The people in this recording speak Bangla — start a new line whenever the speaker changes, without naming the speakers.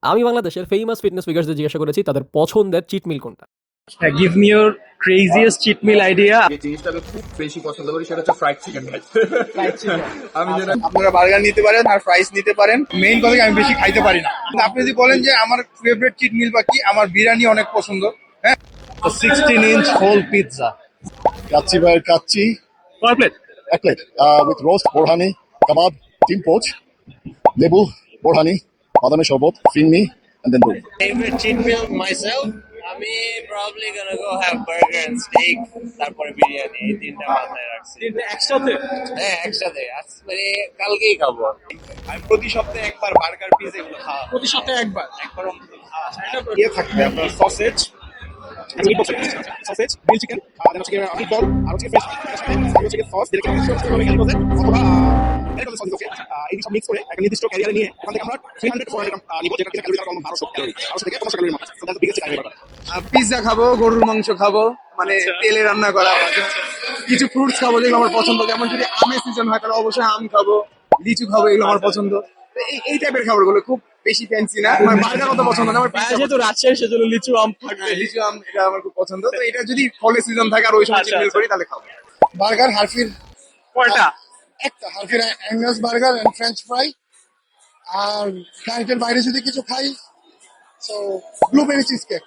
আমি বাংলাদেশের ফেমাস ফিটনেস ফিগারসদের জিজ্ঞাসা করেছি তাদের পছন্দের চিট মিল কোনটা।
Give me your craziest cheat meal idea.
যে জিনিসটা আমি খুব বেশি পছন্দ করি সেটা হচ্ছে ফ্রাইড চিকেন। আমি যেটা
আপনারা বার্গার নিতে পারেন আর ফ্রাইস নিতে পারেন। মেইন কথা কি, আমি বেশি খাইতে পারি না। কিন্তু আপনি যদি বলেন যে আমার ফেভারিট চিট মিল বা কি, আমার বিরিয়ানি অনেক পছন্দ। হ্যাঁ,
16 inch হোল পিৎজা।
কাচ্চি ভাইয়ের কাচ্চি
কয় প্লেট?
এক প্লেট উইথ রোস্ট বোরহানি কাবাব 3 পোচ লেবু বোরহানি বাদামের শরবত ফিন্নি and then দুধ।
Favorite cheat meal myself, আমি probably gonna go have burger and steak, তারপরে বিরিয়ানি, এই তিনটা মাথায় রাখছি।
একসাথে?
হ্যাঁ, একসাথে মানে কালকেই খাবো।
আমি প্রতি সপ্তাহে একবার বার্গার পিৎজা এগুলো খাওয়া।
প্রতি সপ্তাহে একবার?
একবার অন্তত খাওয়া। ইয়ে থাকবে আপনার সসেজ, সসেজ, গ্রিল চিকেন, দেন হচ্ছে মিটবল, আর হচ্ছে ফ্রেশ হচ্ছে সস, যেটা অথবা সস ওকে, এই সব মিক্স করে একটা নির্দিষ্ট ক্যারিয়ারে নিয়ে ওখান থেকে আমরা 300 to 400 গ্রাম নিব, যেটা ক্যালোরি দ্বারা 1200 ক্যালোরি, 1200 থেকে 1500 ক্যালোরি মাত্রা। So that's the biggest calorie মাত্রা। পিৎজা খাবো, গরুর মাংস খাবো, মানে তেলে রান্না করা। কিছু ফ্রুটস খাবো যেগুলো আমার পছন্দ, যেমন যদি আমের সিজন হয় তাহলে অবশ্যই আম খাবো, লিচু খাবো, এগুলো আমার পছন্দ। এই টাইপের খাবারগুলো খুব বেশি ফ্যান্সি না। আমার বার্গার অত পছন্দ না, আমার পিৎজা
যেহেতু রাজশাহী সেজন্য লিচু আম থাকবে।
লিচু আম এটা আমার খুব পছন্দ। তো এটা যদি ফলের সিজন থাকে আর ওই সময়
আচ্ছা,
চিকেন করি তাহলে খাবো।
বার্গার হারফির
কয়টা?
একটা Herfy Angus burger and French fry. আর ক্লায়েন্টের বাইরে যদি কিছু খাই, সো ব্লুবেরি চিজ কেক।